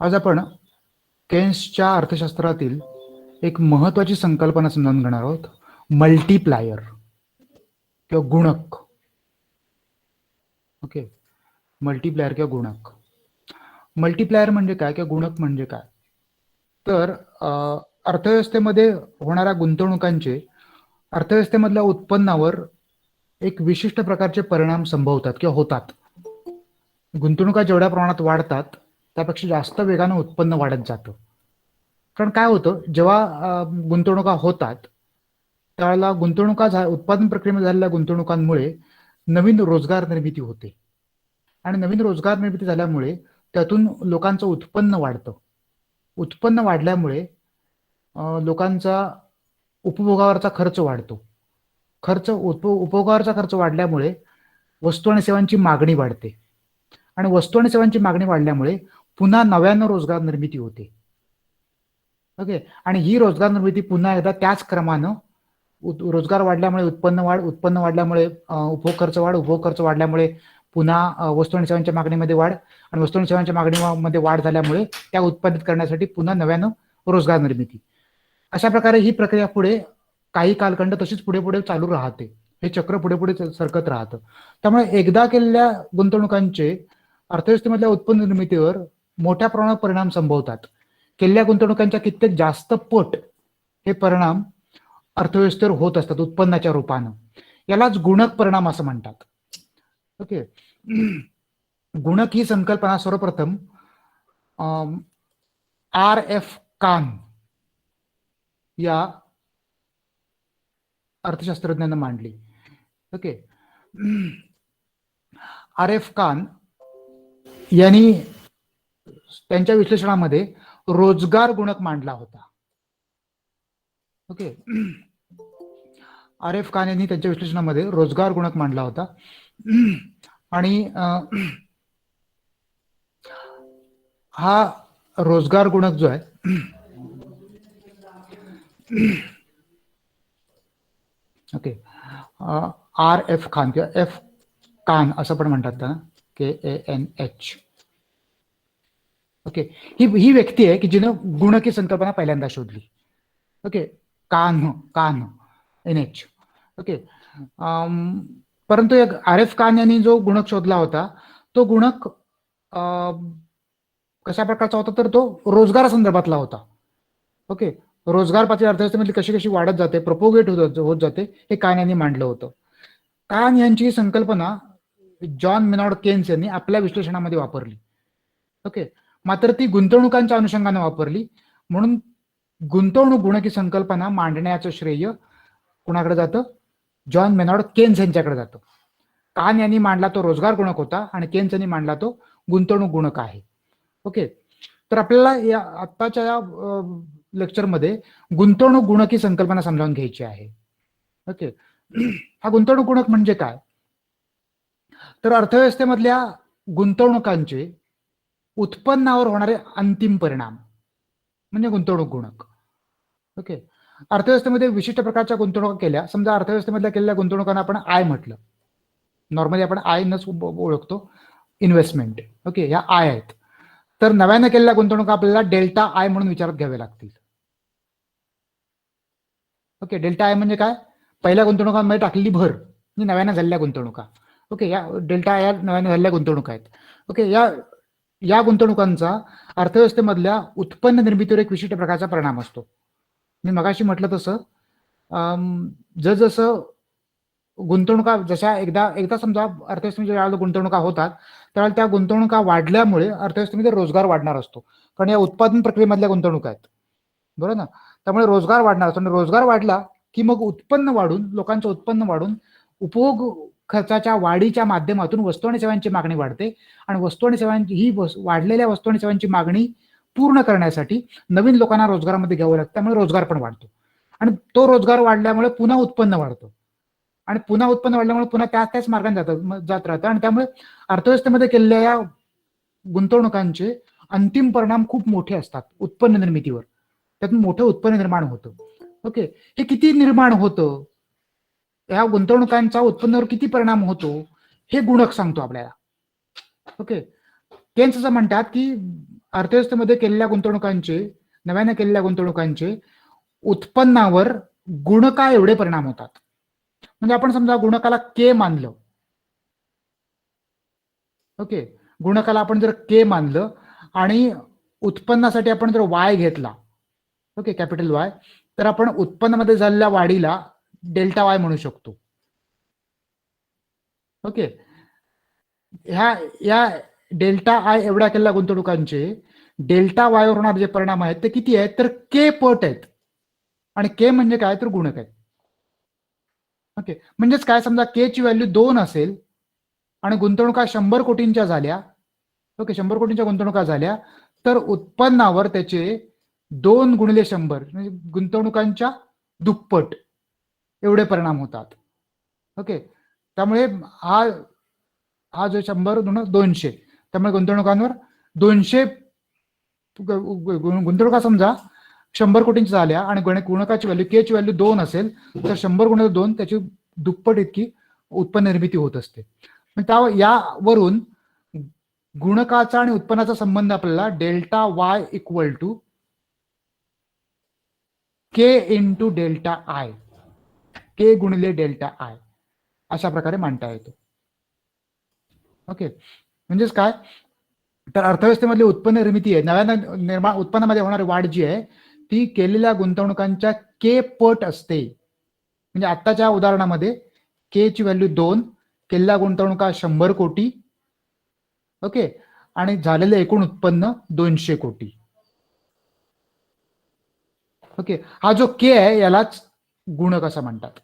आज आपण केन्सच्या अर्थशास्त्रातील एक महत्वाची संकल्पना समजावून घेणार आहोत, मल्टीप्लायर किंवा गुणक. ओके, मल्टीप्लायर किंवा गुणक. मल्टीप्लायर म्हणजे काय किंवा गुणक म्हणजे काय? तर अर्थव्यवस्थेमध्ये होणाऱ्या गुंतवणुकांचे अर्थव्यवस्थेमधल्या उत्पन्नावर एक विशिष्ट प्रकारचे परिणाम संभवतात किंवा होतात. गुंतवणुका जेवढ्या प्रमाणात वाढतात त्यापेक्षा जास्त वेगानं उत्पन्न वाढत जातं. कारण काय होतं, जेव्हा गुंतवणुका होतात त्यावेळेला उत्पादन प्रक्रियेमध्ये झालेल्या गुंतवणुकांमुळे नवीन रोजगार निर्मिती होते आणि नवीन रोजगार निर्मिती झाल्यामुळे त्यातून लोकांचं उत्पन्न वाढतं. उत्पन्न वाढल्यामुळे लोकांचा उपभोगावरचा खर्च वाढतो. उपभोगावरचा खर्च वाढल्यामुळे वस्तू आणि सेवांची मागणी वाढते आणि वस्तू आणि सेवांची मागणी वाढल्यामुळे पुन्हा नव्यानं रोजगार निर्मिती होते. ओके, आणि ही रोजगार निर्मिती पुन्हा एकदा त्याच क्रमानं रोजगार वाढल्यामुळे उत्पन्न वाढल्यामुळे उपभोग खर्च वाढल्यामुळे पुन्हा वस्तू आणि सेवांच्या मागणीमध्ये वाढ आणि वस्तू आणि सेवांच्या मागणीमध्ये वाढ झाल्यामुळे त्या उत्पादित करण्यासाठी पुन्हा नव्यानं रोजगार निर्मिती. अशा प्रकारे ही प्रक्रिया पुढे काही कालखंड तशीच पुढे पुढे चालू राहते. हे चक्र पुढे पुढे सरकत राहतं. त्यामुळे एकदा केलेल्या गुंतवणुकांचे अर्थव्यवस्थेमधल्या उत्पन्न निर्मितीवर मोठ्या प्रमाणात परिणाम संभवतात. केलेल्या गुंतवणुकांच्या कित्येक जास्त पट हे परिणाम अर्थव्यवस्थेवर होत असतात उत्पन्नाच्या रूपानं. यालाच गुणक परिणाम असं म्हणतात. ओके, गुणक ही संकल्पना सर्वप्रथम RF कान या अर्थशास्त्रज्ञानं मांडली. ओके, RF कान यांनी त्यांच्या विश्लेषणामध्ये रोजगार गुणक मांडला होता. ओके, RF कान यांनी त्यांच्या विश्लेषणामध्ये रोजगार गुणक मांडला होता आणि हा रोजगार गुणक जो आहे ओके, RF खान किंवा F कान असं पण म्हणतात त्यांना, KANH. ओके, ही व्यक्ती आहे की जिनं गुणक ही संकल्पना पहिल्यांदा शोधली. ओके, कान NH. ओके, परंतु एक RF कान यांनी जो गुणक शोधला होता तो गुणक कशा प्रकारचा होता, तर तो रोजगार संदर्भातला होता. ओके, रोजगार पातळी अर्थव्यवस्थेमध्ये कशी कशी वाढत जाते, प्रोपोगेट होत जाते, हे कान यांनी मांडलं होतं. कान यांची संकल्पना जॉन मेनॉर्ड केन्स यांनी आपल्या विश्लेषणामध्ये वापरली. ओके, मात्र ती गुंतवणुकांच्या अनुषंगाने वापरली, म्हणून गुंतवणूक गुणक ही संकल्पना मांडण्याचं श्रेय कुणाकडे जातं? जॉन मेनॉर्ड केन्स यांच्याकडे जातं. कान यांनी मांडला तो रोजगार गुणक होता आणि केन्स यांनी मांडला तो गुंतवणूक गुणक आहे. ओके, तर आपल्याला या आत्ताच्या या लेक्चरमध्ये गुंतवणूक गुणक ही संकल्पना समजावून घ्यायची आहे. ओके, हा गुंतवणूक गुणक म्हणजे काय? तर अर्थव्यवस्थेमधल्या गुंतवणुकांचे उत्पन्नावर होणारे अंतिम परिणाम म्हणजे गुंतवणूक गुणक. ओके, अर्थव्यवस्थेमध्ये विशिष्ट प्रकारच्या गुंतवणुका केल्या, समजा अर्थव्यवस्थेमधल्या केलेल्या गुंतवणुकांना आपण आय म्हटलं. नॉर्मली आपण आय नच ओळखतो, इन्व्हेस्टमेंट. ओके, ह्या आय आहेत. तर नव्यानं केलेल्या गुंतवणुका आपल्याला डेल्टा आय म्हणून विचारात घ्यावे लागतील. ओके, डेल्टा आय म्हणजे काय? पहिल्या गुंतवणुकांमध्ये टाकलेली भर म्हणजे नव्यानं झालेल्या गुंतवणुका. ओके, या डेल्टा आय नव्यानं झालेल्या गुंतवणुका आहेत. ओके, या गुंतवणुकांचा अर्थव्यवस्थेमधल्या उत्पन्न निर्मितीवर एक विशिष्ट प्रकारचा परिणाम असतो. मी मगाशी म्हटलं तसं जसं गुंतवणुका जशा एकदा समजा अर्थव्यवस्थेमध्ये ज्यावेळेला गुंतवणुका होतात त्यावेळेला त्या गुंतवणुका वाढल्यामुळे अर्थव्यवस्थेमध्ये रोजगार वाढणार असतो, कारण या उत्पादन प्रक्रियेमधल्या गुंतवणुका आहेत, बरोबर ना? त्यामुळे रोजगार वाढणार असतो आणि रोजगार वाढला की मग उत्पन्न वाढून, लोकांचं उत्पन्न वाढून उपभोग खर्चाच्या वाढीच्या माध्यमातून वस्तू आणि सेवांची मागणी वाढते आणि वस्तू आणि सेवांची ही वाढलेल्या वस्तू आणि सेवांची मागणी पूर्ण करण्यासाठी नवीन लोकांना रोजगारामध्ये घ्यावं लागतं, त्यामुळे रोजगार पण वाढतो आणि तो रोजगार वाढल्यामुळे पुन्हा उत्पन्न वाढतं आणि पुन्हा उत्पन्न वाढल्यामुळे पुन्हा त्याच मार्गाने जात राहतं आणि त्यामुळे अर्थव्यवस्थेमध्ये केलेल्या या गुंतवणुकांचे अंतिम परिणाम खूप मोठे असतात उत्पन्न निर्मितीवर. त्यातून मोठं उत्पन्न निर्माण होतं. ओके, हे किती निर्माण होतं, या गुंतवणुकांचा उत्पन्नावर किती परिणाम होतो हे गुणक सांगतो आपल्याला. ओके, केन्स असं म्हणतात की अर्थव्यवस्थेमध्ये केलेल्या गुंतवणुकांचे, नव्याने केलेल्या गुंतवणुकांचे उत्पन्नावर गुणका एवढे परिणाम होतात. म्हणजे आपण समजा गुणकाला के मानलं, ओके, गुणकाला आपण जर के मानलं आणि उत्पन्नासाठी आपण जर वाय घेतला, ओके, कॅपिटल वाय, तर आपण उत्पन्नामध्ये झालेल्या वाढीला डेल्टा वाय म्हणू शकतो. ओके, ह्या या डेल्टा आय एवढ्या केलेल्या गुंतवणुकांचे डेल्टा वाय वर होणारे जे परिणाम आहेत ते किती आहेत, तर के पट आहेत. आणि के म्हणजे काय, तर गुणक आहेत. ओके, म्हणजेच काय, समजा के ची व्हॅल्यू 2 असेल आणि गुंतवणुका 100 कोटींच्या झाल्या, ओके, 100 कोटींच्या गुंतवणुका झाल्या, तर उत्पन्नावर त्याचे 2 गुणिले 100 म्हणजे गुंतवणुकांच्या दुप्पट एवढे परिणाम होतात. ओके, त्यामुळे हा जो 100 200, त्यामुळे गुंतवणुकांवर 200 गुंतवणुका समजा 100 कोटींच्या झाल्या आणि गुणकाची व्हॅल्यू के ची व्हॅल्यू 2 असेल, तर 100 गुणिले 2 त्याची दुप्पट इतकी उत्पन्न निर्मिती होत असते. यावरून गुणकाचा आणि उत्पन्नाचा संबंध आपल्याला delta Y equal to K into delta I, K गुणिले डेल्टा आय, अशा प्रकारे मांडता येतो. ओके, म्हणजेच काय, तर अर्थव्यवस्थेमधली उत्पन्न निर्मिती आहे, नव्या उत्पन्नामध्ये होणारी वाढ जी आहे ती केलेल्या गुंतवणुकांच्या के पट असते. म्हणजे आत्ताच्या उदाहरणामध्ये के ची व्हॅल्यू 2, केलेल्या गुंतवणुका 100 कोटी, ओके, आणि झालेलं एकूण उत्पन्न 200 कोटी. ओके, हा जो के आहे यालाच गुणक असं म्हणतात.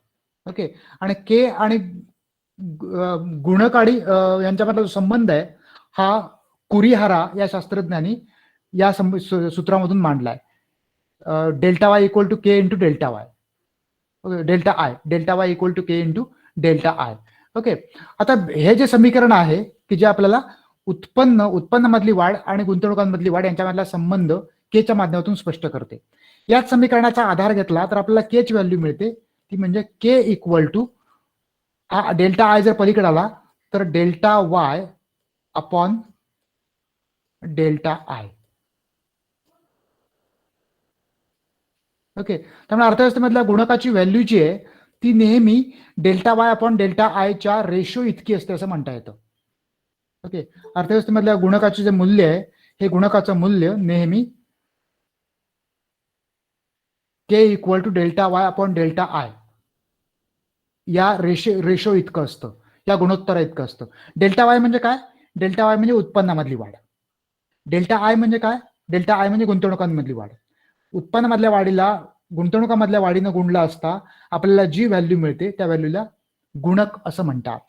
ओके, आणि के आणि गुणक आणि यांच्यामधला जो संबंध आहे हा कुरिहारा या शास्त्रज्ञांनी या सूत्रामधून मांडलाय. Delta Y equal to K into delta Y, delta I, delta Y equal to K into delta I. Okay, आता हे जे समीकरण आहे की जे आपल्याला उत्पन्नामधली वाढ आणि गुंतवणुकांमधली वाढ यांच्यामधला संबंध केच्या माध्यमातून स्पष्ट करते. याच समीकरणाचा आधार घेतला तर आपल्याला के ची व्हॅल्यू मिळते, ती म्हणजे के इक्वल टू डेल्टा आय जर पलीकडे आला तर delta Y upon delta I. Okay, त्यामुळे अर्थव्यवस्थेमधल्या गुणकाची व्हॅल्यू जी आहे ती नेहमी डेल्टा वाय अपॉन डेल्टा आयच्या रेशो इतकी असते असं म्हणता येतं. ओके, अर्थव्यवस्थेमधल्या गुणकाचे जे मूल्य आहे हे गुणकाचं मूल्य नेहमी K equal to delta Y upon delta I या रेशो इतकं असतं, या गुणोत्तरा इतकं असतं. डेल्टा वाय म्हणजे काय, डेल्टा वाय म्हणजे उत्पन्नामधली वाढ. डेल्टा आय म्हणजे काय, डेल्टा आय म्हणजे गुंतवणुकांमधली वाढ. उत्पन्नामधल्या वाढीला गुंतवणुकांमधल्या वाढीनं गुणला असता आपल्याला जी व्हॅल्यू मिळते त्या व्हॅल्यूला गुणक असं म्हणतात.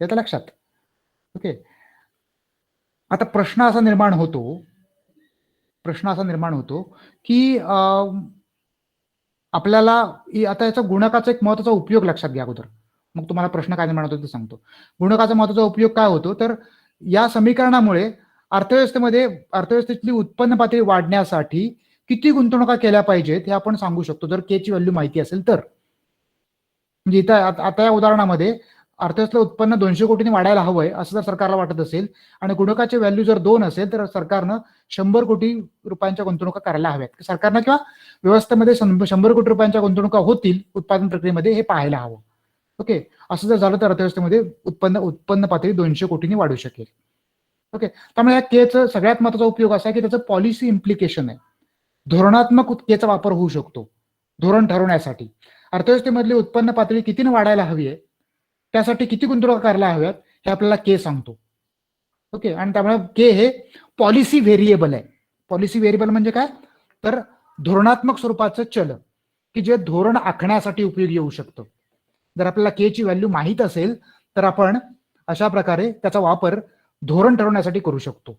येतं लक्षात? ओके, आता प्रश्न असा निर्माण होतो की आपल्याला आता याचा गुणकाचा एक महत्वाचा उपयोग लक्षात घ्या अगोदर, मग तुम्हाला प्रश्न काय निर्माण होतो ते सांगतो. गुणकाचा महत्वाचा उपयोग काय होतो, तर या समीकरणामुळे अर्थव्यवस्थेतली उत्पन्न पातळी वाढण्यासाठी किती गुंतवणुका केल्या पाहिजेत हे आपण सांगू शकतो जर के ची व्हॅल्यू माहिती असेल तर. म्हणजे इथं आता या उदाहरणामध्ये अर्थव्यवस्थेचं उत्पन्न 200 कोटींनी वाढायला हवंय असं जर सरकारला वाटत असेल आणि गुणकाची व्हॅल्यू जर 2 असेल तर सरकारनं 100 कोटी रुपयांच्या गुंतवणुका करायला हव्यात. सरकारनं किंवा व्यवस्थेमध्ये 100 कोटी रुपयांच्या गुंतवणुका होतील उत्पादन प्रक्रियेमध्ये हे पाहायला हवं. ओके, असं जर झालं तर अर्थव्यवस्थेमध्ये उत्पन्न पातळी 200 कोटींनी वाढू शकेल. ओके, त्यामुळे या केचं सगळ्यात महत्वाचा उपयोग असा आहे की त्याचं पॉलिसी इम्प्लिकेशन आहे. धोरणात्मक केचा वापर होऊ शकतो धोरण ठरवण्यासाठी. अर्थव्यवस्थेमधली उत्पन्न पातळी कितीने वाढायला हवी आहे, त्यासाठी किती गुंतवणुका करायला हव्यात हे आपल्याला के सांगतो. ओके, आणि त्यामुळे के हे पॉलिसी व्हेरिएबल आहे. पॉलिसी व्हेरिएबल म्हणजे काय, तर धोरणात्मक स्वरूपाचं चल की जे धोरण आखण्यासाठी उपयोगी येऊ शकतं. जर आपल्याला के ची व्हॅल्यू माहीत असेल तर आपण अशा प्रकारे त्याचा वापर धोरण ठरवण्यासाठी करू शकतो.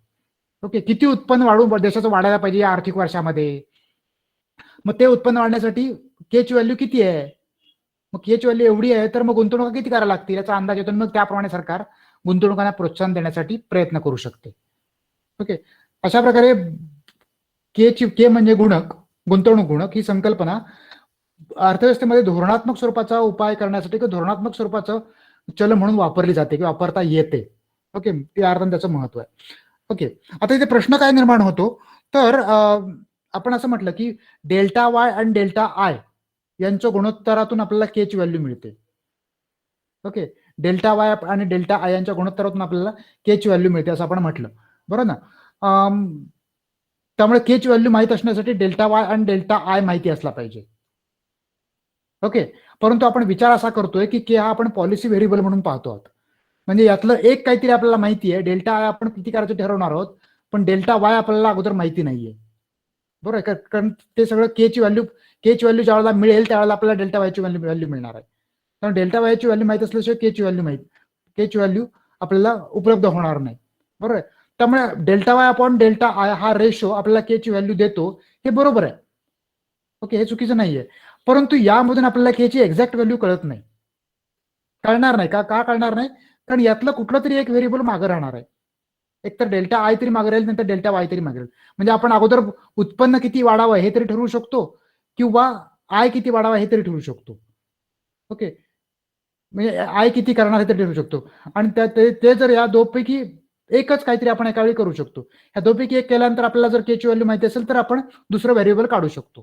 ओके, किती उत्पन्न वाढून देशाचं वाढायला पाहिजे या आर्थिक वर्षामध्ये, मग ते उत्पन्न वाढण्यासाठी के ची व्हॅल्यू किती आहे, मग के ची व्हॅल्यू एवढी आहे तर मग गुंतवणुका किती करायला लागतील याचा अंदाज येतो, मग त्याप्रमाणे सरकार गुंतवणुकांना प्रोत्साहन देण्यासाठी प्रयत्न करू शकते. ओके, अशा प्रकारे के म्हणजे गुंतवणूक गुणक ही संकल्पना अर्थव्यवस्थेमध्ये धोरणात्मक स्वरूपाचा उपाय करण्यासाठी किंवा धोरणात्मक स्वरूपाचं चल म्हणून वापरली जाते किंवा वापरता येते. ओके, त्या अर्थाने त्याचं महत्व आहे. ओके, आता इथे प्रश्न काय निर्माण होतो, तर आपण असं म्हटलं की डेल्टा वाय आणि डेल्टा आय यांच्या गुणोत्तरातून आपल्याला के ची व्हॅल्यू मिळते. ओके, डेल्टा वाय आणि डेल्टा आय यांच्या गुणोत्तरातून आपल्याला के ची व्हॅल्यू मिळते असं आपण म्हटलं, बरोबर ना. त्यामुळे के ची व्हॅल्यू माहित असण्यासाठी डेल्टा वाय आणि डेल्टा आय माहिती असला पाहिजे. ओके, परंतु आपण विचार असा करतोय की के हा आपण पॉलिसी व्हेरिएबल म्हणून पाहतो आहोत. म्हणजे यातलं एक काहीतरी आपल्याला माहिती आहे, डेल्टा आय आपण किती करायचं ठरवणार आहोत, पण डेल्टा वाय आपल्याला अगोदर माहिती नाहीये, बरोबर आहे. कारण ते सगळं के ची व्हॅल्यू ज्या वेळेला मिळेल त्यावेळेला आपल्याला डेल्टा वायची व्हॅल्यू मिळणार आहे. कारण डेल्टा वायची व्हॅल्यू माहित असल्याशिवाय के ची व्हॅल्यू आपल्याला उपलब्ध होणार नाही, बरोबर आहे. त्यामुळे delta Y upon delta I हा रेशो आपल्याला के ची व्हॅल्यू देतो, हे बरोबर आहे. ओके, हे चुकीचं नाहीये, परंतु यामधून आपल्याला के ची एक्झॅक्ट व्हॅल्यू कळत नाही. कळणार नाही का कळणार नाही? कारण यातलं कुठलं तरी एक व्हेरिएबल मागे राहणार आहे. एकतर डेल्टा आय तरी मागे राहील, नंतर डेल्टा वाय तरी मागे राहील. म्हणजे आपण अगोदर उत्पन्न किती वाढावं हे तरी ठरवू शकतो, किंवा आय किती वाढावा हे तरी ठरवू शकतो. ओके, म्हणजे आय किती करणार हे तरी ठरवू शकतो. आणि ते जर या दोपैकी एकच काहीतरी आपण एका वेळी करू शकतो. ह्या दोपैकी एक केल्यानंतर आपल्याला जर के ची व्हॅल्यू माहिती असेल तर आपण दुसरं व्हेरिएबल काढू शकतो,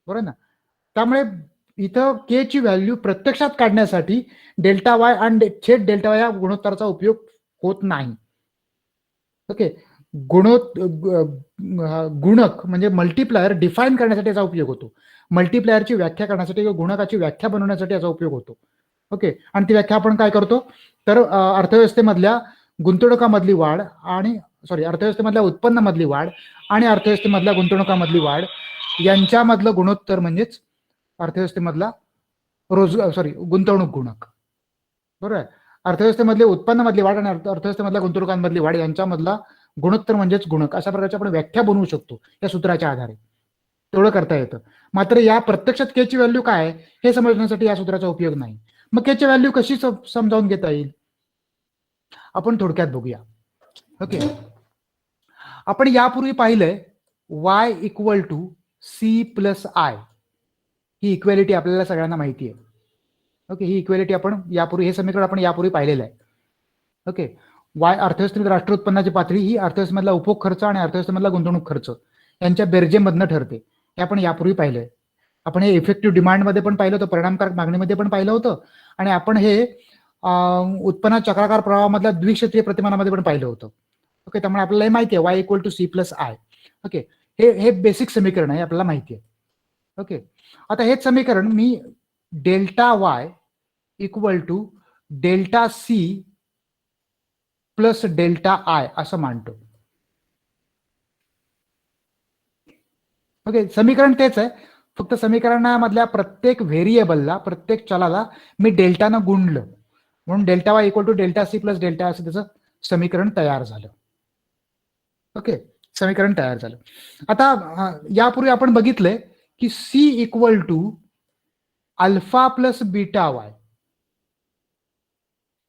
बरोबर ना. त्यामुळे इथं के ची व्हॅल्यू प्रत्यक्षात काढण्यासाठी डेल्टा वाय आणि थेट डेल्टा वाय या गुणोत्तराचा उपयोग होत नाही. ओके, गुणक म्हणजे मल्टीप्लायर डिफाईन करण्यासाठी याचा उपयोग होतो. मल्टीप्लायरची व्याख्या करण्यासाठी किंवा गुणकाची व्याख्या बनवण्यासाठी याचा उपयोग होतो. ओके, आणि ती व्याख्या आपण काय करतो, तर अर्थव्यवस्थेमधल्या गुंतवणुकामधली वाढ आणि अर्थव्यवस्थेमधल्या उत्पन्नामधली वाढ आणि अर्थव्यवस्थेमधल्या गुंतवणुकामधली वाढ यांच्यामधलं गुणोत्तर म्हणजेच अर्थव्यवस्थेमधला गुंतवणूक गुणक, बरोबर आहे. अर्थव्यवस्थेमधली उत्पन्नामधली वाढ आणि अर्थव्यवस्थेमधल्या गुंतवणुकांमधली वाढ यांच्यामधला गुणोत्तर म्हणजेच गुणक, अशा प्रकारची आपण व्याख्या बनवू शकतो या सूत्राच्या आधारे. तेवढं करता येतं. मात्र या प्रत्यक्षात के ची व्हॅल्यू काय आहे हे समजण्यासाठी या सूत्राचा उपयोग नाही. मग के ची व्हॅल्यू कशी समजावून घेता येईल, आपण थोडक्यात बघूया. ओके, आपण यापूर्वी पाहिलंय y equal to C plus I, ही इक्वेलिटी आपल्याला सगळ्यांना माहिती आहे. ओके, ही इक्वेलिटी आपण यापूर्वी, हे समीकरण आपण यापूर्वी पाहिलेलं आहे. ओके, वाय अर्थव्यवस्थेत राष्ट्रीय उत्पन्नाची पातळी ही अर्थव्यवस्थेमधला उपभोग खर्च आणि अर्थव्यवस्थेमधला गुंतवणूक खर्च यांच्या बेरजेमधनं ठरते, हे आपण यापूर्वी पाहिलंय. आपण हे इफेक्टिव्ह डिमांडमध्ये पण पाहिलं होतं, परिणामकारक मागणीमध्ये पण पाहिलं होतं, आणि आपण हे उत्पन्न चक्राकार प्रवाहामधल्या द्विक्षेत्रीय प्रतिमानामध्ये पण पाहिलं होतं. ओके, त्यामुळे आपल्याला हे माहिती आहे Y equal to C plus I. Okay, हे बेसिक समीकरण आहे, आपल्याला माहिती आहे. ओके, आता हेच समीकरण मी delta Y equal to delta C plus delta I असं मांडतो. ओके, समीकरण तेच आहे, फक्त समीकरणामधल्या प्रत्येक व्हेरिएबलला, प्रत्येक चलाला मी डेल्टानं गुणलं, म्हणून delta Y equal to delta C plus delta असं त्याचं समीकरण तयार झालं. ओके, समीकरण तयार झालं. आता यापूर्वी आपण बघितलंय की C equal to alpha plus beta Y,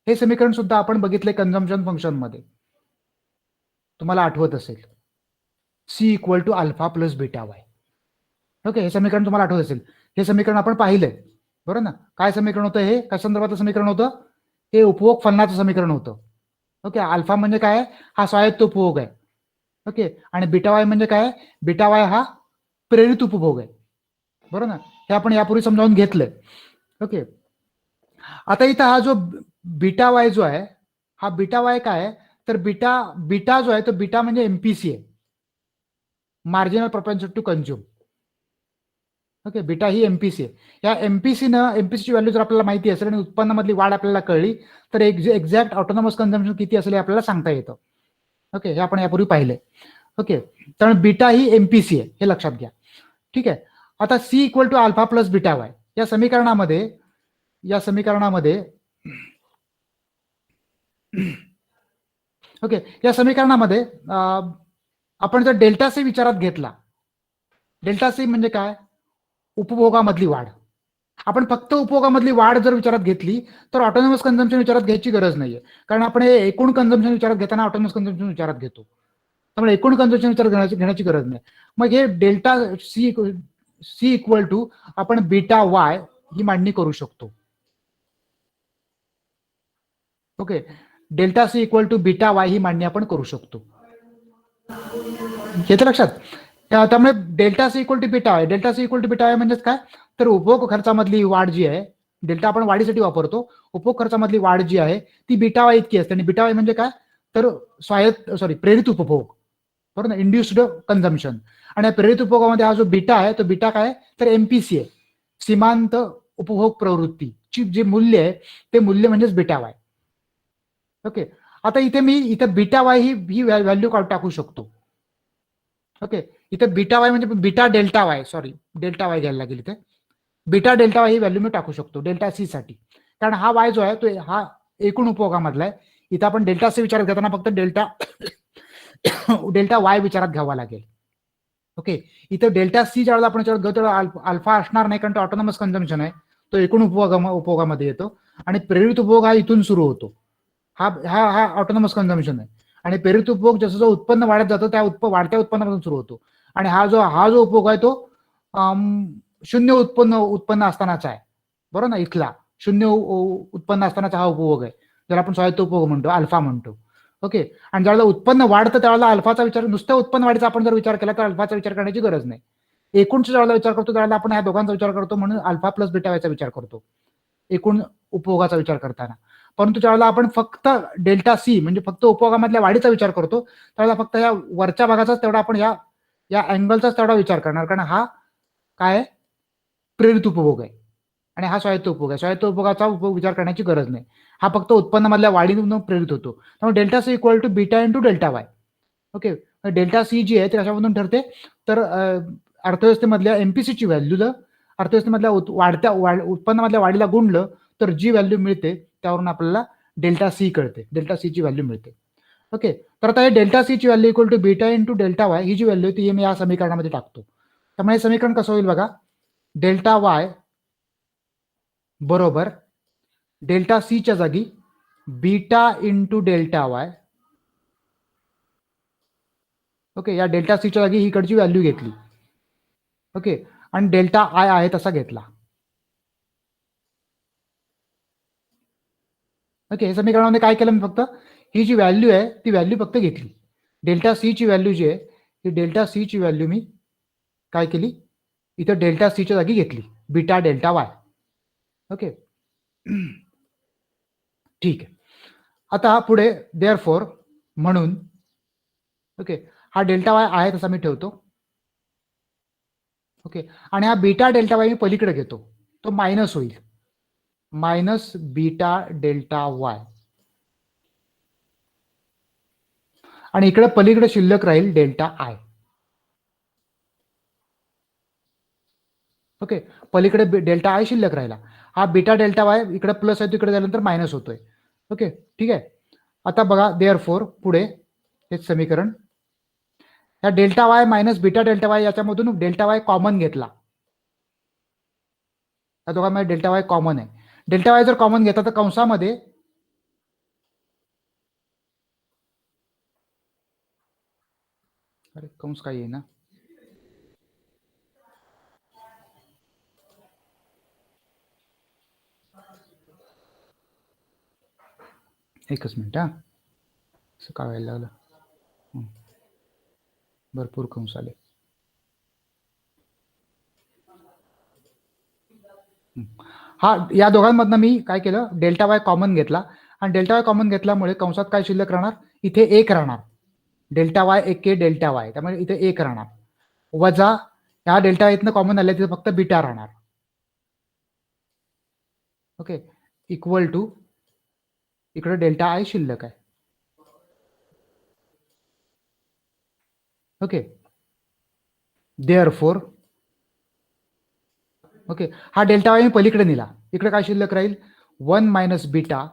हे समीकरण सुद्धा आपण बघितले कन्झम्पशन फंक्शन मध्ये, तुम्हाला आठवत असेल, C equal to alpha plus beta Y. Okay, हे समीकरण तुम्हाला आठवत असेल, हे समीकरण आपण पाहिलंय, बरोबर ना. काय समीकरण होतं हे, काय संदर्भातलं समीकरण होतं, हे उपभोग फलनाचं समीकरण होतं. ओके, अल्फा म्हणजे काय, हा स्वायत्त उपभोग आहे. ओके, आणि बीटा वाय म्हणजे काय, बीटा वाय हा प्रेरित उपभोग आहे, बरोबर ना. हे आपण यापूर्वी समजावून घेतलंय. ओके, आता इथं हा जो बीटा वाय जो आहे, हा बीटा वाय काय आहे, तर बीटा जो आहे तो बीटा म्हणजे एमपीसी आहे, marginal propensity to consume. Okay, beta ही एमपीसी आहे. या एमपीसीची व्हॅल्यू जर आपल्याला माहिती असेल आणि उत्पन्नामधली वाढ आपल्याला कळली तर एक्झॅक्ट ऑटोनॉमस कन्झम्पशन किती असेल हे आपल्याला सांगता येतं. ओके, हे आपण यापूर्वी पाहिलंय. ओके, तर बीटा ही एमपीसी आहे, हे लक्षात घ्या. ठीक आहे, आता C equal to alpha plus beta Y या समीकरणामध्ये ओके, या समीकरणामध्ये आपण जर डेल्टा सी विचारात घेतला, डेल्टा सी म्हणजे काय, उपभोगामधली वाढ. आपण फक्त उपभोगामधली वाढ जर विचारात घेतली तर ऑटोनॉमस कन्झम्पशन विचारात घ्यायची गरज नाहीये, कारण आपण हे एकूण कन्झम्पशन विचारात घेताना ऑटोनॉमस कन्झम्पशन विचारात घेतो, त्यामुळे एकूण कन्झम्पशन विचारात घेण्याची गरज नाही. मग हे डेल्टा सी इक्वल टू आपण बीटा वाय ही मांडणी करू शकतो. Okay, delta C equal to beta Y ही मांडणी आपण करू शकतो. येतं लक्षात? त्यामुळे delta C equal to beta Y, delta C equal to beta Y म्हणजेच काय, तर उपभोग खर्चामधली वाढ जी आहे, डेल्टा आपण वाढीसाठी वापरतो, उपभोग खर्चामधली वाढ जी आहे ती बीटा वाय इतकी असते. आणि बीटा वाय म्हणजे काय, तर प्रेरित उपभोग, बरोबर ना, इंड्युस्ड कन्झम्पशन. आणि प्रेरित उपभोगामध्ये हा जो बीटा आहे तो बीटा काय, तर एमपीसी आहे, सीमांत उपभोग प्रवृत्तीची जे मूल्य आहे ते मूल्य म्हणजेच बीटा वाय. ओके, आता इथे बीटा वाय ही व्हॅल्यू टाकू शकतो. ओके, इथे बीटा वाय म्हणजे beta delta Y, delta y घ्यायला लागेल इथे. बीटा डेल्टा वाय ही व्हॅल्यू मी टाकू शकतो डेल्टा सी साठी, कारण हा वाय जो आहे तो हा एकूण उपभोगामधला आहे. इथं आपण डेल्टा सी विचारात घेताना फक्त डेल्टा वाय विचारात घ्यावा लागेल. ओके, इथं डेल्टा सी ज्यावेळेला आपण विचारात घेतो तेव्हा अल्फा असणार नाही, कारण तो ऑटोनॉमस कन्झम्पशन आहे, तो एकूण उपभोगामध्ये येतो. आणि प्रेरित उपभोग हा इथून सुरू होतो, हा हा हा ऑटोनॉमस कन्झम्पशन आहे. आणि प्रेरित उपभोग जसं जो उत्पन्न वाढत जातो त्या वाढत्या उत्पन्नापासून सुरू होतो. आणि हा जो उपभोग आहे तो शून्य उत्पन्न असतानाचा आहे, बरोबर ना, इथला शून्य उत्पन्न असतानाचा हा उपभोग आहे, ज्याला आपण स्वायत्त उपभोग म्हणतो, अल्फा म्हणतो. ओके, आणि ज्यावेळेला उत्पन्न वाढतं त्यावेळेला अल्फाचा विचार, नुसत्या उत्पन्न वाढीचा आपण जर विचार केला तर अल्फाचा विचार करण्याची गरज नाही. एकूणचा ज्यावेळेला विचार करतो त्यावेळेला आपण ह्या दोघांचा विचार करतो, म्हणून अल्फा प्लस बीटा वायचा विचार करतो एकूण उपभोगाचा विचार करताना. परंतु ज्यावेळेला आपण फक्त डेल्टा सी म्हणजे फक्त उपभोगामधल्या वाढीचा विचार करतो त्यावेळेला फक्त या वरच्या भागाचाच तेवढा आपण या अँगलचाच तेवढा विचार करणार, कारण हा काय प्रेरित उपभोग आहे आणि हा स्वायत्त उपभोग आहे. स्वायत्त उपभोगाचा विचार करण्याची गरज नाही, हा फक्त उत्पन्नामधल्या वाढीतून प्रेरित होतो. त्यामुळे delta C equal to beta into delta Y. Okay, delta C जी आहे ती कशामधून ठरते, तर अर्थव्यवस्थेमधल्या एमपीसीची व्हॅल्यू अर्थव्यवस्थेमधल्या उत्पन्नामधल्या वाढीला गुणलं तर जी व्हॅल्यू मिळते त्यावरून आपल्याला डेल्टा सी कळते, डेल्टा सी ची व्हॅल्यू मिळते. ओके, तर आता हे डेल्टा सी ची value equal to beta into delta Y ही जी व्हॅल्यू ती मी या समीकरणामध्ये टाकतो. त्यामुळे हे समीकरण कसं होईल बघा, डेल्टा वाय बरोबर डेल्टा सी च्या जागी beta into delta Y. Okay, या डेल्टा सी च्या जागी ही इकडची व्हॅल्यू घेतली. ओके, आणि डेल्टा आय आहे तसा घेतला. ओके, हे समीकरणामध्ये काय केलं मी, फक्त ही जी व्हॅल्यू आहे ती व्हॅल्यू फक्त घेतली. डेल्टा सी ची व्हॅल्यू जी आहे ती डेल्टा सी ची व्हॅल्यू मी काय केली, इथं डेल्टा सी च्या जागी घेतली, बीटा डेल्टा वाय. ओके, ठीक आहे. आता पुढे देअरफॉर म्हणून, ओके, हा डेल्टा वाय आहे तसा मी ठेवतो. ओके, आणि हा बीटा डेल्टा वाय मी पलीकडे घेतो, तो मायनस होईल, मायनस बीटा डेल्टा वाय. आणि इकडे पलीकडे शिल्लक राहील डेल्टा आय. ओके, पलीकडे डेल्टा आय शिल्लक राहिला, हा बीटा डेल्टा वाय इकडे प्लस आहे, तिकडे झाल्यानंतर मायनस होतोय. ओके, ठीक आहे. आता बघा देअरफॉर पुढे हेच समीकरण, या delta y minus beta delta y याच्यामधून डेल्टा वाय कॉमन घेतला, या दोघांमध्ये डेल्टा वाय कॉमन आहे. डेल्टा वाय जर कॉमन घेतला तर कंसामध्ये अरे कंस काय येईना, एकच मिनिट हा, असं काय व्हायला लागलं, भरपूर कंस आले. हा, या दोघांमधनं मी काय केलं, डेल्टा वाय कॉमन घेतला, आणि डेल्टा वाय कॉमन घेतल्यामुळे कंसात काय शिल्लक राहणार, इथे एक राहणार, डेल्टा वाय एके डेल्टा वाय, त्यामुळे इथे एक राहणार, वजा ह्या डेल्टा इथनं कॉमन आले तिथे फक्त बीटा राहणार. ओके, इक्वल टू इकडे डेल्टा आय शिल्लक आहे. ओके, देअरफॉर ओके, हा डेल्टा वाय मी पलीकडे नेला, इकडे काय शिल्लक राहील, 1 मायनस बीटा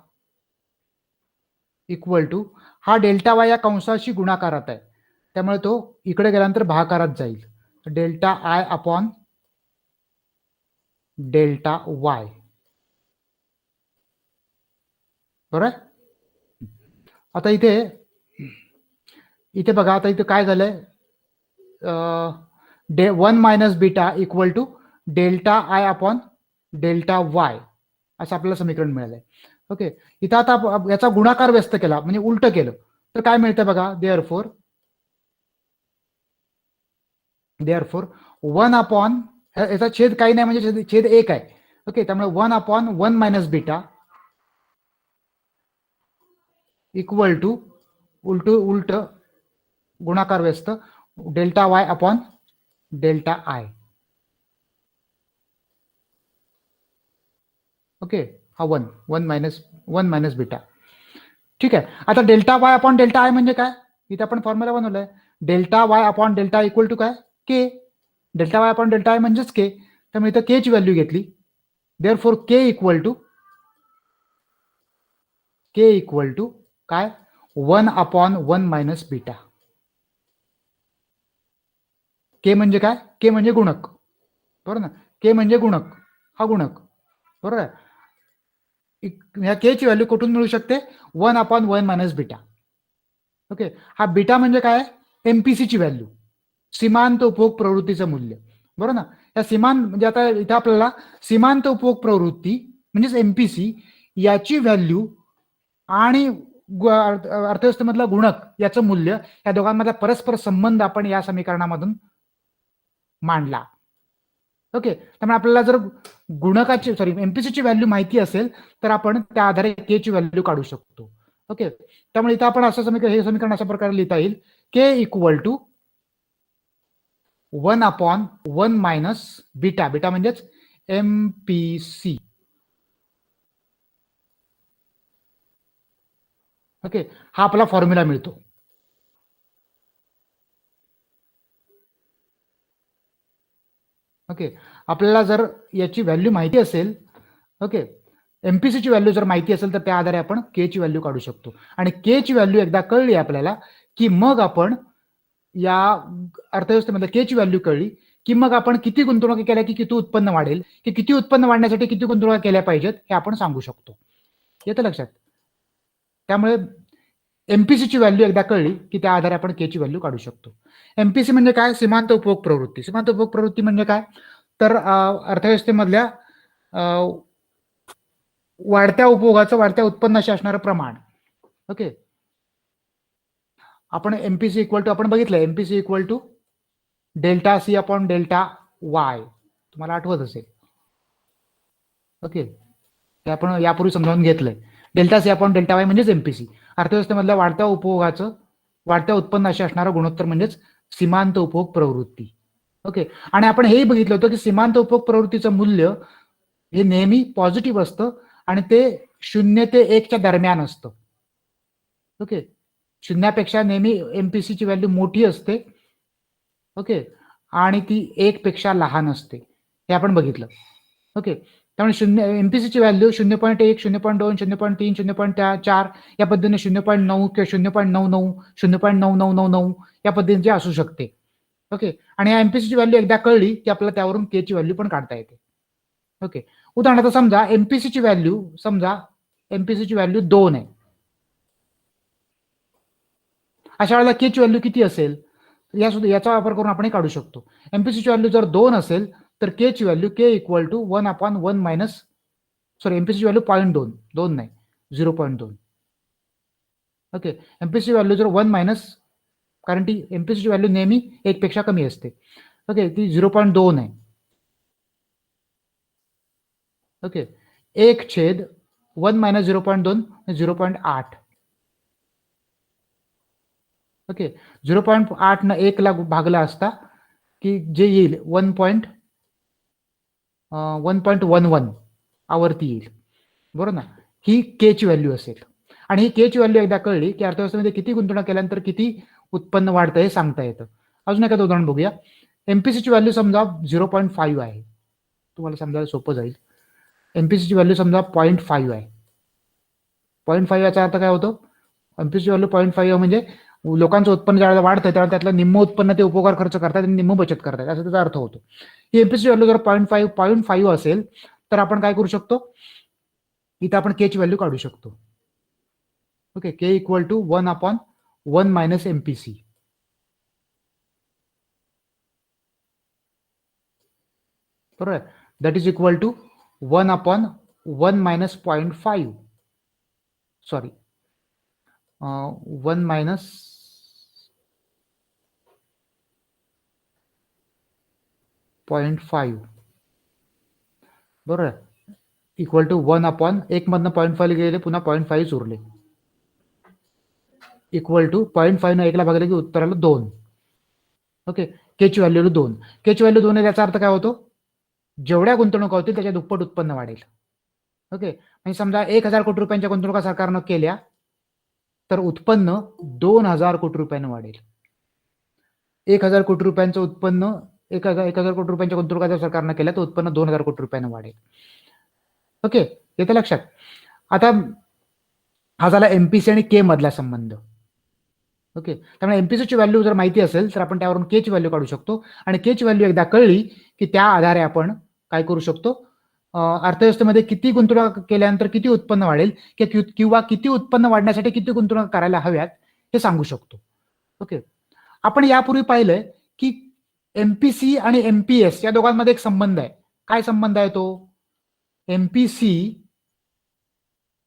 इक्वल टू हा डेल्टा वाय या कंसाशी गुणाकारात आहे, त्यामुळे तो इकडे गेल्यानंतर भागाकारात जाईल, delta I upon delta Y. बरोबर. आता इथे बघा, आता इथे काय झालंय, 1 minus beta equal to delta I upon delta Y. असं आपल्याला समीकरण मिळालंय. ओके, इथं आता याचा गुणाकार व्यस्त केला म्हणजे उलट केलं तर काय मिळतं बघा. देअरफोर 1 अपॉन, याचा छेद काही नाही म्हणजे छेद 1 आहे. ओके, त्यामुळे 1 upon 1 minus beta equal to उलट गुणाकार व्यस्त delta Y upon delta I. Okay, हा 1 मायनस बीटा. ठीक आहे. आता delta Y upon delta I म्हणजे काय, इथे आपण फॉर्म्युला बनवलाय. Delta Y upon delta equal to काय, K. Delta Y upon delta I म्हणजेच के. त्यामुळे इथं के ची व्हॅल्यू घेतली. देअरफोर के इक्वल टू काय, 1 अपॉन 1 मायनस बीटा. के म्हणजे काय, के म्हणजे गुणक, बरोबर ना. के म्हणजे गुणक, हा गुणक, बरोबर आहे. ह्या के ची व्हॅल्यू कुठून मिळू शकते, 1 अपॉन 1 मायनस बीटा. ओके, हा बीटा म्हणजे काय, एमपीसीची व्हॅल्यू, सीमांत उपभोग प्रवृत्तीचं मूल्य, बरोबर ना. या म्हणजे आता इथं आपल्याला सीमांत उपभोग प्रवृत्ती म्हणजेच एमपीसी याची व्हॅल्यू आणि अर्थव्यवस्थेमधला गुणक याचं मूल्य, या दोघांमधला परस्पर संबंध आपण या समीकरणामधून मांडला. ओके, त्यामुळे आपल्याला जर गुणकाची एमपीसीची व्हॅल्यू माहिती असेल तर आपण त्या आधारे के ची व्हॅल्यू काढू शकतो. ओके, त्यामुळे इथं आपण असं हे समीकरण अशा प्रकारे लिहिता येईल, K equal to 1 upon 1 minus beta, beta म्हणजेच एमपीसी. ओके, हा आपला फॉर्म्युला मिळतो. ओके, आपल्याला जर याची व्हॅल्यू माहिती असेल, ओके, एमपीसीची व्हॅल्यू जर माहिती असेल तर त्या आधारे आपण के ची व्हॅल्यू काढू शकतो. आणि के ची व्हॅल्यू एकदा कळली आपल्याला की मग आपण या अर्थव्यवस्थेमध्ये के ची व्हॅल्यू कळली की मग आपण किती गुंतवणूक केल्या की किती उत्पन्न वाढेल, की किती उत्पन्न वाढण्यासाठी किती गुंतवणूक केल्या पाहिजेत हे आपण सांगू शकतो. येतं लक्षात. त्यामुळे एमपीसीची व्हॅल्यू एकदा कळली की त्या आधारे आपण के ची व्हॅल्यू काढू शकतो. एमपीसी म्हणजे काय, सीमांत उपभोग प्रवृत्ती. सीमांत उपभोग प्रवृत्ती म्हणजे काय, तर अर्थव्यवस्थेमधल्या वाढत्या उपभोगाचं वाढत्या उत्पन्नाशी असणारं प्रमाण. ओके, आपण एमपीसी इक्वल टू आपण बघितलं, MPC equal to delta C upon delta Y, तुम्हाला आठवत असेल. ओके, ते आपण यापूर्वी समजावून घेतलंय. Delta C upon delta Y म्हणजेच एमपीसी, अर्थव्यवस्थेमधल्या वाढत्या उपभोगाचं वाढत्या उत्पन्नाशी असणारं गुणोत्तर म्हणजेच सीमांत उपभोग प्रवृत्ती. ओके, आणि आपण हेही बघितलं होतं की सीमांत उपभोग प्रवृत्तीचं मूल्य हे नेहमी पॉझिटिव्ह असतं आणि ते 0 ते 1 च्या दरम्यान असतं. ओके, शून्यापेक्षा नेहमी एमपीसीची व्हॅल्यू मोठी असते. ओके, आणि ती 1 पेक्षा लहान असते, हे आपण बघितलं. ओके, त्यामुळे एमपीसीची व्हॅल्यू 0.1, 0.2, 0.3, 0.4 या पद्धतीने 0.9 किंवा 0.99, 0.9999 या पद्धतीने असू शकते. ओके, आणि या एमपीसीची व्हॅल्यू एकदा कळली की आपल्याला त्यावरून के ची व्हॅल्यू पण काढता येते. ओके, उदाहरणार्थ समजा एमपीसीची व्हॅल्यू 2 आहे. अशा वेळेला के ची व्हॅल्यू किती असेल याचा वापर करून आपण काढू शकतो. एमपीसीची व्हॅल्यू जर 2 असेल तर के ची value K equal to 1 upon 1 minus, sorry एमपीसीची व्हॅल्यू 0.2, 2 नाही 0.2. ओके, एमपीसी व्हॅल्यू जर 1 मायनस, कारण ती एमपीसीची व्हॅल्यू नेहमी 1 पेक्षा कमी असते. ओके, ती 0.2 आहे. Okay, 1/1 minus 0.2 0.8. ओके, 0.8 न 1 ला भागला असता की जे येईल 1.11 आवर्ती येईल, बरोबर ना. ही के ची व्हॅल्यू असेल आणि ही के ची व्हॅल्यू एकदा कळली की अर्थव्यवस्थेमध्ये किती गुंतवणूक केल्यानंतर किती उत्पन्न वाढतं हे सांगता येतं. अजून एखादं उदाहरण बघूया. एमपीसीची व्हॅल्यू समजा 0.5 आहे, तुम्हाला समजायला सोपं जाईल. एमपीसीची व्हॅल्यू समजा 0.5 आहे. 0.5 याचा अर्थ काय होतो, एमपीसीची व्हॅल्यू 0.5 म्हणजे लोकांचं उत्पन्न ज्यावेळेला वाढतं त्यावेळेला त्यातलं निम्म उत्पन्न ते उपभोगावर खर्च करतात आणि निम्म बचत करतात, असा त्याचा अर्थ होतो. ही एमपीसीची व्हॅल्यू जर 0.5 असेल तर आपण काय करू शकतो, इथं आपण के ची व्हॅल्यू काढू शकतो. Okay, K equal to 1 upon 1 minus MPC. बरोबर, that is equal to 1 upon 1 minus 0.5, sorry 1 minus 0.5 बरोबर, इक्वल टू 1 अपॉन 1 मधनं 0.5 गेले, पुन्हा 0.5 उरले, इक्वल टू 0.5 न 1 ला भागले की उत्तराला 2. ओके, के ची व्हॅल्यू 2. के ची व्हॅल्यू 2 आहे, त्याचा अर्थ काय होतो, जेवढ्या गुंतवणूक होतील त्याच्या दुप्पट उत्पन्न वाढेल. ओके, म्हणजे समजा 1,000 कोटी रुपयांच्या गुंतवणुका सरकारनं केल्या तर उत्पन्न 2,000 कोटी रुपयानं वाढेल. 1,000 कोटी रुपयांचं उत्पन्न 1,000 कोटी रुपयांच्या गुंतवणुका जर सरकारनं केल्या तर उत्पन्न 2,000 कोटी रुपयानं वाढेल. ओके, येतं लक्षात. आता हा झाला एमपीसी आणि के मधला संबंध. ओके, त्यामुळे एमपीसीची व्हॅल्यू जर माहिती असेल तर आपण त्यावरून के ची व्हॅल्यू काढू शकतो, आणि के ची व्हॅल्यू एकदा कळली की त्या आधारे आपण काय करू शकतो, अर्थव्यवस्थेमध्ये किती गुंतवणूक केल्यानंतर किती उत्पन्न वाढेल किंवा किती उत्पन्न वाढण्यासाठी किती गुंतवणूक करायला हव्यात हे सांगू शकतो. ओके, आपण यापूर्वी पाहिलंय की एमपीसी आणि एमपीएस या दोघांमध्ये एक संबंध आहे. काय संबंध आहे तो, MPC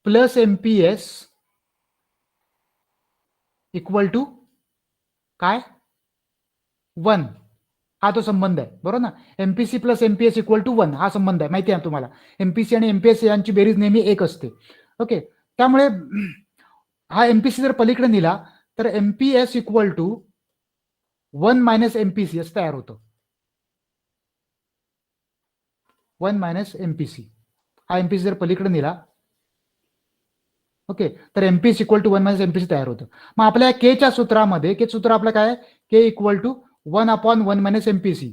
plus MPS equal to काय 1, हा तो संबंध आहे, बरोबर ना. MPC plus MPS equal to 1 हा संबंध आहे, माहिती आहे तुम्हाला. एमपीसी आणि एमपीएस यांची बेरीज नेहमी 1 असते. ओके, त्यामुळे हा एमपीसी जर पलीकडे नेला तर MPS equal to 1 minus MPC असं तयार होतं. 1 मायनस एमपीसी, हा एमपीसी जर पलीकडे नेला, ओके, तर MPS equal to 1 minus MPC तयार होतं. मग आपल्या केच्या सूत्रामध्ये के सूत्र आपलं काय, K equal to 1 upon 1 minus MPC,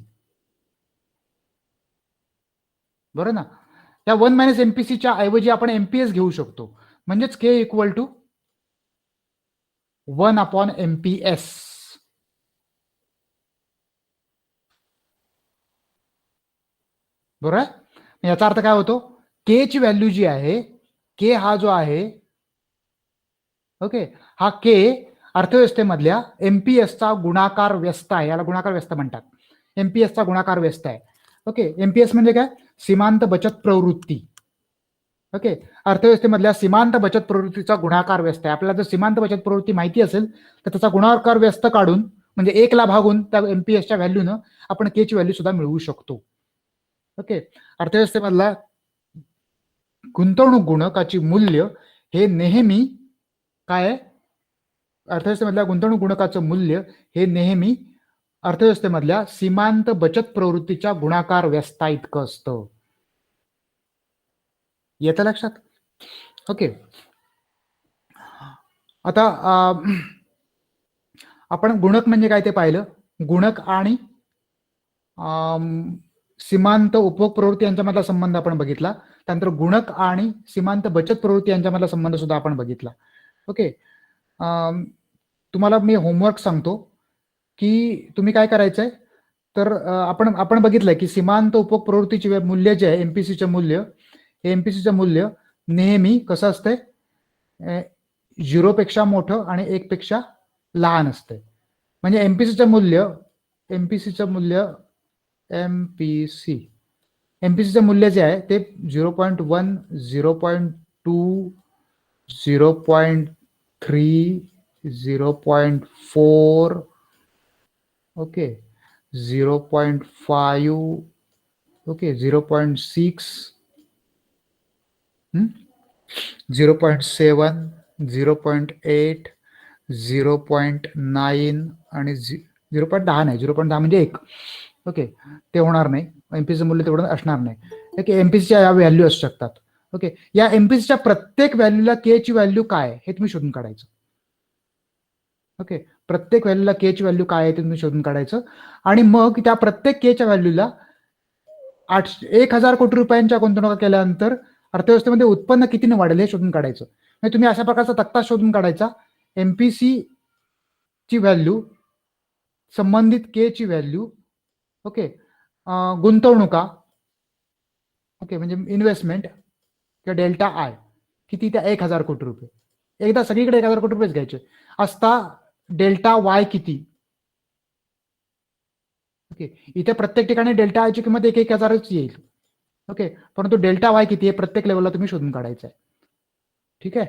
बरोबर ना. त्या 1 मायनस एमपीसीच्या ऐवजी आपण एमपीएस घेऊ शकतो, म्हणजेच के इक्वल टू 1 अपॉन एमपीएस. बरोबर, याचा अर्थ काय होतो, के ची व्हॅल्यू जी आहे, के हा जो आहे, ओके, हा के अर्थव्यवस्थेमधल्या एमपीएसचा गुणाकार व्यस्त आहे, याला गुणाकार व्यस्त म्हणतात. एमपीएसचा गुणाकार व्यस्त आहे. ओके, एमपीएस म्हणजे काय, सीमांत बचत प्रवृत्ती. ओके, अर्थव्यवस्थेमधल्या सीमांत बचत प्रवृत्तीचा गुणाकार व्यस्त आहे. आपल्याला जर सीमांत बचत प्रवृत्ती माहिती असेल तर त्याचा गुणाकार व्यस्त काढून, म्हणजे 1 ला भागून त्या एमपीएसच्या व्हॅल्यूनं आपण के ची व्हॅल्यू सुद्धा मिळवू शकतो. ओके, अर्थव्यवस्थेमधला गुंतवणूक गुणकाची मूल्य हे नेहमी काय, अर्थव्यवस्थेमधल्या गुंतवणूक गुणकाचं मूल्य हे नेहमी अर्थव्यवस्थेमधल्या सीमांत बचत प्रवृत्तीच्या गुणाकार व्यस्ता इतकं असतं. येतं लक्षात. ओके, आता आपण गुणक म्हणजे काय ते पाहिलं. गुणक आणि सीमांत उपभोग प्रवृत्ती यांच्यामधला संबंध आपण बघितला. त्यानंतर गुणक आणि सीमांत बचत प्रवृत्ती यांच्यामधला संबंध सुद्धा आपण बघितला. ओके, तुम्हाला मी होमवर्क सांगतो की तुम्ही काय करायचंय, तर आपण बघितलंय की सीमांत उपभोग प्रवृत्तीचे मूल्य जे आहे एमपीसीचं मूल्य, हे एमपीसीचं मूल्य नेहमी कसं असतंय, 0 पेक्षा मोठं आणि 1 पेक्षा लहान असतंय. म्हणजे एमपीसीचं मूल्य एमपीसीचं मूल्य जे आहे ते 0.1, 0.2, 0.3, 0.4, ओके, 0.5, ओके, 0.6, 0.7, 0.8, 0.9 आणि 0.10 नाही, 0.10 म्हणजे 1. ओके, ते होणार नाही, एमपीसीचं मूल्य तेवढं असणार नाही. ओके, एमपीसीच्या या व्हॅल्यू असू शकतात. ओके, या एमपीसीच्या प्रत्येक व्हॅल्यूला के ची व्हॅल्यू काय हे तुम्ही शोधून काढायचं. ओके, प्रत्येक व्हॅल्यूला के ची व्हॅल्यू काय आहे ते तुम्ही शोधून काढायचं, आणि मग त्या प्रत्येक के च्या व्हॅल्यूला 1,000 कोटी रुपयांच्या गुंतवणुका केल्यानंतर अर्थव्यवस्थेमध्ये उत्पन्न कितीने वाढेल हे शोधून काढायचं. म्हणजे तुम्ही अशा प्रकारचा तक्ता शोधून काढायचा, एमपीसी ची व्हॅल्यू, संबंधित के ची व्हॅल्यू, ओके, गुंतवणुका, ओके, म्हणजे इन्व्हेस्टमेंट किंवा डेल्टा आय किती, त्या 1,000 कोटी रुपये. एकदा सगळीकडे 1,000 कोटी रुपयेच घ्यायचे असता, डेल्टा वाय किती. ओके, इथे प्रत्येक ठिकाणी डेल्टा आयची किंमत 1,000च येईल. ओके, परंतु डेल्टा वाय किती आहे प्रत्येक लेवलला तुम्ही शोधून काढायचं आहे. ठीक आहे.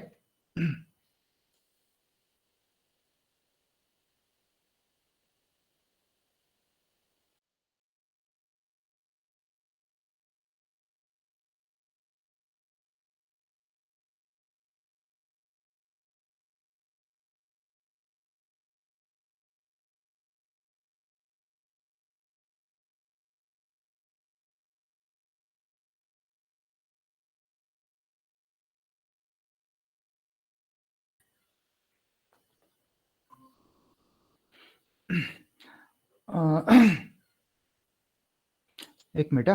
एक मिनिट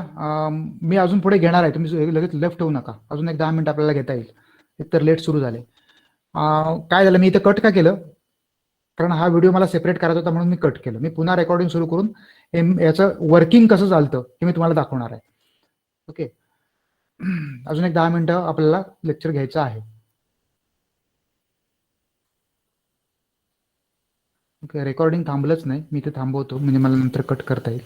मी अजून पुढे घेणार आहे, तुम्ही लगेच लेफ्ट होऊ नका, अजून एक 10 मिनिट आपल्याला घेता येईल. एकतर लेट सुरू झाले. काय झालं, मी इथे कट का केलं, कारण हा व्हिडिओ मला सेपरेट करायचा होता म्हणून मी कट केलं. मी पुन्हा रेकॉर्डिंग सुरू करून याचं वर्किंग कसं चालतं हे मी तुम्हाला दाखवणार आहे. ओके, अजून एक 10 मिनिटं आपल्याला लेक्चर घ्यायचं आहे. ओके, रेकॉर्डिंग थांबलंच नाही, मी ते थांबवतो म्हणजे मला नंतर कट करता येईल.